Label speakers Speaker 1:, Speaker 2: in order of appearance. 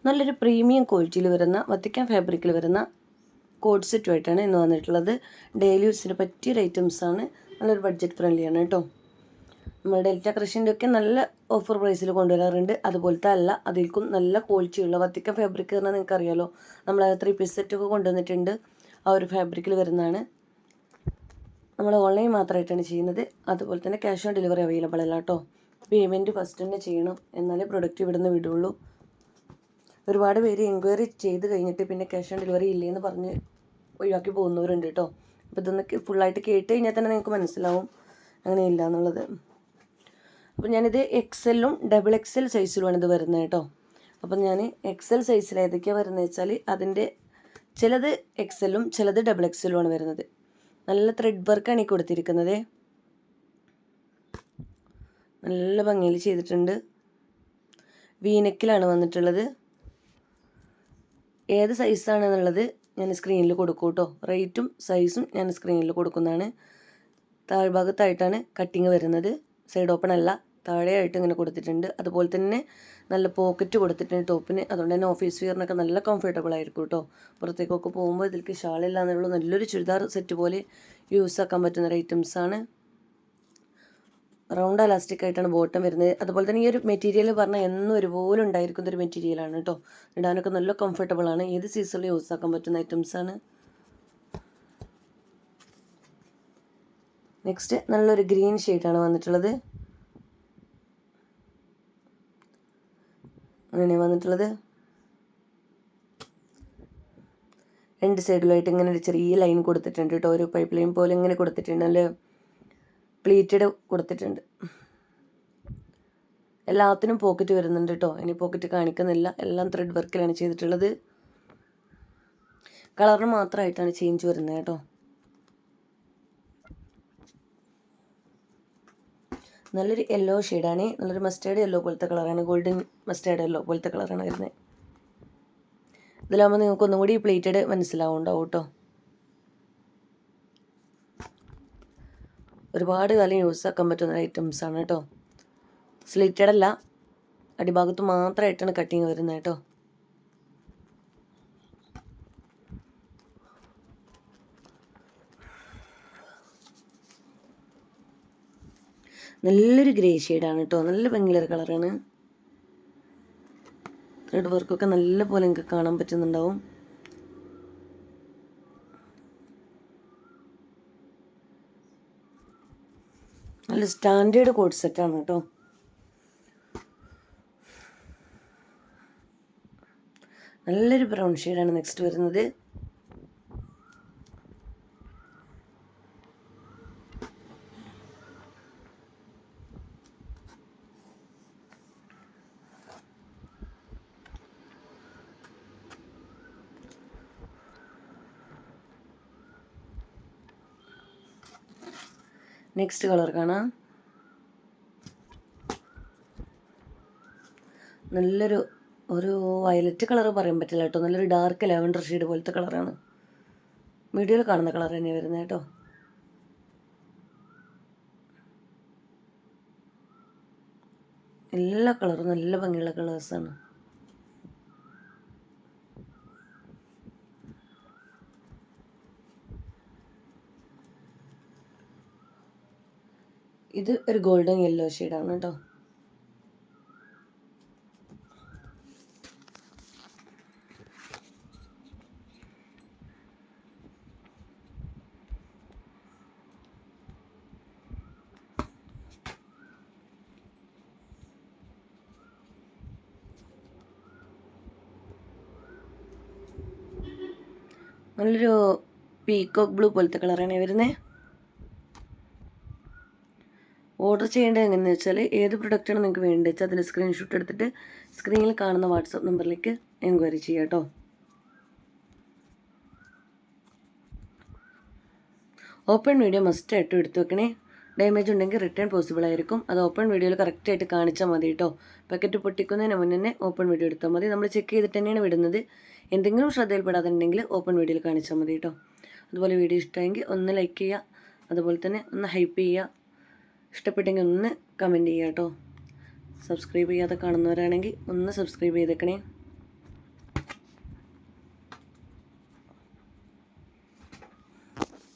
Speaker 1: നല്ലൊരു പ്രീമിയം ക്വാളിറ്റിയിൽ വരുന്ന വത്തിക്കാൻ ഫാബ്രിക്കിൽ വരുന്ന കോഡ് സെറ്റുമായിട്ടാണ് ഇന്ന് വന്നിട്ടുള്ളത്. ഡെയിലി യൂസിന് പറ്റിയൊരു ഐറ്റംസാണ്. നല്ലൊരു ബഡ്ജറ്റ് ഫ്രണ്ട്ലിയാണ് കേട്ടോ. നമ്മൾ ഡെൽറ്റ ക്രഷിൻ്റെ ഒക്കെ നല്ല ഓഫർ പ്രൈസിൽ കൊണ്ടുവരാറുണ്ട്. അതുപോലത്തെ അല്ല, അതിൽക്കും നല്ല ക്വാളിറ്റിയുള്ള വത്തിക്കാൻ ഫാബ്രിക് പറഞ്ഞാൽ നിങ്ങൾക്ക് അറിയാലോ, നമ്മൾ 3 പീസ് സെറ്റൊക്കെ കൊണ്ടുവന്നിട്ടുണ്ട്. ആ ഒരു ഫാബ്രിക്കിൽ വരുന്നതാണ്. നമ്മൾ ഓൺലൈൻ മാത്രമായിട്ടാണ് ചെയ്യുന്നത്. അതുപോലെ തന്നെ ക്യാഷ് ഓൺ ഡെലിവറി അവൈലബിൾ അല്ല കേട്ടോ. പേയ്മെൻറ്റ് ഫസ്റ്റ് തന്നെ ചെയ്യണം, എന്നാലേ പ്രൊഡക്റ്റ് ഇവിടുന്ന് വിടുള്ളൂ. ഒരുപാട് പേര് എൻക്വയറി ചെയ്ത് കഴിഞ്ഞിട്ട് പിന്നെ ക്യാഷ് ഓൺ ഡെലിവറി ഇല്ലയെന്ന് പറഞ്ഞ് ഒഴിവാക്കി പോകുന്നവരുണ്ട് കേട്ടോ. അപ്പോൾ ഇതൊന്ന് ഫുള്ളായിട്ട് കേട്ട് കഴിഞ്ഞാൽ തന്നെ നിങ്ങൾക്ക് മനസ്സിലാവും അങ്ങനെയില്ല എന്നുള്ളത്. അപ്പോൾ ഞാനിത് XL-ഉം XXL സൈസിലുമാണ് ഇത് വരുന്നത് കേട്ടോ. അപ്പം ഞാൻ XL സൈസിൽ ഏതൊക്കെയാണ് വരുന്നത് വെച്ചാൽ അതിൻ്റെ ചിലത് XL-ഉം ചിലത് XXL-ഉമാണ് വരുന്നത്. നല്ല ത്രെഡ് വർക്കാണ് ഈ കൊടുത്തിരിക്കുന്നത്. നല്ല ഭംഗിയിൽ ചെയ്തിട്ടുണ്ട്. വീനെക്കിലാണ് വന്നിട്ടുള്ളത്. ഏത് സൈസാണെന്നുള്ളത് ഞാൻ സ്ക്രീനിൽ കൊടുക്കും കേട്ടോ. റേറ്റും സൈസും ഞാൻ സ്ക്രീനിൽ കൊടുക്കുന്നതാണ്. താഴ്ഭാഗത്തായിട്ടാണ് കട്ടിങ് വരുന്നത്. സൈഡ് ഓപ്പൺ അല്ല, താഴെയായിട്ട് ഇങ്ങനെ കൊടുത്തിട്ടുണ്ട്. അതുപോലെ തന്നെ നല്ല പോക്കറ്റ് കൊടുത്തിട്ടുണ്ട് ടോപ്പിന്. അതുകൊണ്ട് തന്നെ ഓഫീസ് വെയറിനൊക്കെ നല്ല കംഫർട്ടബിൾ ആയിരിക്കും കേട്ടോ. പുറത്തേക്കൊക്കെ പോകുമ്പോൾ ഇതിലേക്ക് ഷാളില്ല എന്നുള്ള നല്ലൊരു ചുരിദാർ സെറ്റ് പോലെ യൂസ് ആക്കാൻ പറ്റുന്ന ഒരു ഐറ്റംസാണ്. റൗണ്ട് അലാസ്റ്റിക് ആയിട്ടാണ് ബോട്ടം വരുന്നത്. അതുപോലെ തന്നെ ഈ ഒരു മെറ്റീരിയൽ പറഞ്ഞാൽ എന്നും ഒരുപോലെ ഉണ്ടായിരിക്കുന്ന ഒരു മെറ്റീരിയലാണ് കേട്ടോ. ഇടാനൊക്കെ നല്ല കംഫർട്ടബിൾ ആണ്. ഏത് സീസണിൽ യൂസ് ആക്കാൻ പറ്റുന്ന ഐറ്റംസാണ്. നെക്സ്റ്റ് നല്ലൊരു ഗ്രീൻ ഷെയ്ഡാണ് വന്നിട്ടുള്ളത്. അങ്ങനെ വന്നിട്ടുള്ളത്. രണ്ട് സൈഡിലായിട്ട് ഇങ്ങനെ ഒരു ചെറിയ ലൈൻ കൊടുത്തിട്ടുണ്ട് കേട്ടോ. ഒരു പൈപ്പ് ലൈൻ പോലെ ഇങ്ങനെ കൊടുത്തിട്ടുണ്ട്. നല്ല പ്ലീറ്റഡ് കൊടുത്തിട്ടുണ്ട്. എല്ലാത്തിനും പോക്കറ്റ് വരുന്നുണ്ട് കേട്ടോ. ഇനി പോക്കറ്റ് കാണിക്കുന്നില്ല. എല്ലാം ത്രെഡ് വർക്കിലാണ് ചെയ്തിട്ടുള്ളത്. കളറിന് മാത്രമായിട്ടാണ് ചേഞ്ച് വരുന്നത് കേട്ടോ. നല്ലൊരു യെല്ലോ ഷെയ്ഡാണ്. നല്ലൊരു മസ്റ്റേർഡ് യെല്ലോ പോലത്തെ കളറാണ്. ഗോൾഡൻ മസ്റ്റേർഡ് യെല്ലോ പോലത്തെ കളറാണ് വരുന്നത്. ഇതിലാകുമ്പോൾ നിങ്ങൾക്ക് ഒന്നും കൂടി പ്ലേറ്റഡ് മനസ്സിലാവുണ്ടാവും കേട്ടോ. ഒരുപാട് കാലം യൂസ് ആക്കാൻ പറ്റുന്ന ഐറ്റംസാണ് കേട്ടോ. സ്ലിറ്റഡ് അല്ല, അടിഭാഗത്ത് മാത്രമായിട്ടാണ് കട്ടിങ് വരുന്നത് കേട്ടോ. നല്ലൊരു ഗ്രേ ഷെയ്ഡാണ് കേട്ടോ. നല്ല ഭംഗിയുള്ള കളറാണ്. ത്രെഡ് വർക്കൊക്കെ നല്ല പോലെ നിങ്ങൾക്ക് കാണാൻ പറ്റുന്നുണ്ടാവും. നല്ല സ്റ്റാൻഡേർഡ് കോഡ് സെറ്റാണ് കേട്ടോ. നല്ലൊരു ബ്രൗൺ ഷെയ്ഡാണ് നെക്സ്റ്റ് വരുന്നത്. നെക്സ്റ്റ് കളർ കാണാം. നല്ലൊരു വയലറ്റ് കളർ പറയാൻ പറ്റില്ല കേട്ടോ. നല്ലൊരു ഡാർക്ക് ലാവൻഡർ ഷെയ്ഡ് പോലത്തെ കളറാണ്. വീഡിയോയിൽ കാണുന്ന കളർ തന്നെയാണ് വരുന്നത് കേട്ടോ. എല്ലാ കളറും നല്ല ഭംഗിയുള്ള കളേഴ്സാണ്. ഇത് ഒരു ഗോൾഡൻ യെല്ലോ ഷെയ്ഡാണ് കേട്ടോ. നല്ലൊരു പീക്കോക്ക് ബ്ലൂ പോലത്തെ കളറാണ് വരുന്നത്. ഓർഡർ ചെയ്യേണ്ടത് എങ്ങനെയാണെന്ന് വെച്ചാൽ ഏത് പ്രൊഡക്റ്റാണ് നിങ്ങൾക്ക് വേണ്ടത് വെച്ചാൽ അതിൻ്റെ സ്ക്രീൻഷോട്ട് എടുത്തിട്ട് സ്ക്രീനിൽ കാണുന്ന വാട്സപ്പ് നമ്പറിലേക്ക് എൻക്വയറി ചെയ്യാം കേട്ടോ. ഓപ്പൺ വീഡിയോ മസ്റ്റായിട്ടും എടുത്തു വെക്കണേ. ഡാമേജ് ഉണ്ടെങ്കിൽ റിട്ടേൺ പോസിബിൾ ആയിരിക്കും. അത് ഓപ്പൺ വീഡിയോയിൽ കറക്റ്റായിട്ട് കാണിച്ചാൽ മതി കേട്ടോ. പാക്കറ്റ് പൊട്ടിക്കുന്നതിന് മുന്നേ ഓപ്പൺ വീഡിയോ എടുത്താൽ മതി. നമ്മൾ ചെക്ക് ചെയ്തിട്ട് തന്നെയാണ് വിടുന്നത്. എന്തെങ്കിലും ശ്രദ്ധയിൽപ്പെടാതുണ്ടെങ്കിൽ ഓപ്പൺ വീഡിയോയിൽ കാണിച്ചാൽ മതി കേട്ടോ. അതുപോലെ വീഡിയോ ഇഷ്ടമെങ്കിൽ ഒന്ന് ലൈക്ക് ചെയ്യുക. അതുപോലെ തന്നെ ഒന്ന് ഹൈപ്പ് ചെയ്യുക. ഇഷ്ടപ്പെട്ടെങ്കിൽ ഒന്ന് കമൻറ്റ് ചെയ്യുക കേട്ടോ. സബ്സ്ക്രൈബ് ചെയ്യാതെ കാണുന്നവരാണെങ്കിൽ ഒന്ന് സബ്സ്ക്രൈബ് ചെയ്തേക്കണേ.